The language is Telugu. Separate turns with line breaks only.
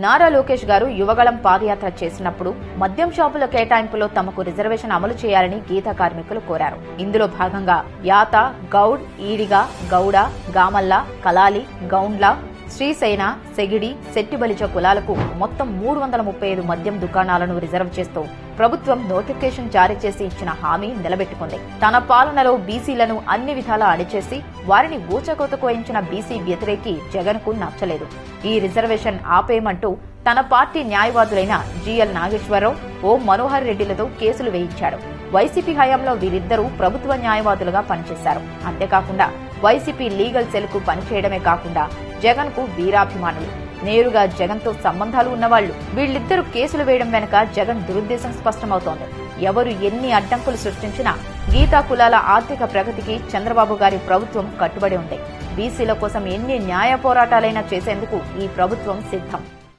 నారా లోకేష్ గారు యువగళం పాదయాత్ర చేసినప్పుడు మద్యం షాపుల కేటాయింపులో తమకు రిజర్వేషన్ అమలు చేయాలని గీతా కార్మికులు కోరారు. ఇందులో భాగంగా యాత, గౌడ్, ఈడిగ, గౌడ, గామల్ల, కలాలి, గౌండ్ల, శ్రీసేన, సెగిడి, శెట్టిబలిజ కులాలకు మొత్తం 335 మద్యం దుకాణాలను రిజర్వ్ చేస్తూ ప్రభుత్వం నోటిఫికేషన్ జారీ చేసి ఇచ్చిన హామీ నిలబెట్టుకుంది. తన పాలనలో బీసీలను అన్ని విధాలా అణిచేసి వారిని ఊచకోత కోయించిన బీసీ వ్యతిరేకి జగన్ కు నచ్చలేదు. ఈ రిజర్వేషన్ ఆపేయమంటూ తన పార్టీ న్యాయవాదులైన జిఎల్ నాగేశ్వరరావు, ఓ మనోహర్ రెడ్డిలతో కేసులు వేయించాడు. వైసీపీ హయాంలో వీరిద్దరూ ప్రభుత్వ న్యాయవాదులుగా పనిచేశారు. అంతేకాకుండా వైసీపీ లీగల్ సెల్ కు పనిచేయడమే కాకుండా జగన్ కు వీరాభిమానులు, నేరుగా జగన్ తో సంబంధాలు ఉన్నవాళ్లు. వీళ్లిద్దరూ కేసులు వేయడం వెనుక జగన్ దురుద్దేశం స్పష్టమవుతోంది. ఎవరు ఎన్ని అడ్డంకులు సృష్టించినా గీతా కులాల ఆర్థిక ప్రగతికి చంద్రబాబు గారి ప్రభుత్వం కట్టుబడి ఉంది. బీసీల కోసం ఎన్ని న్యాయ పోరాటాలైనా చేసేందుకు ఈ ప్రభుత్వం సిద్ధం.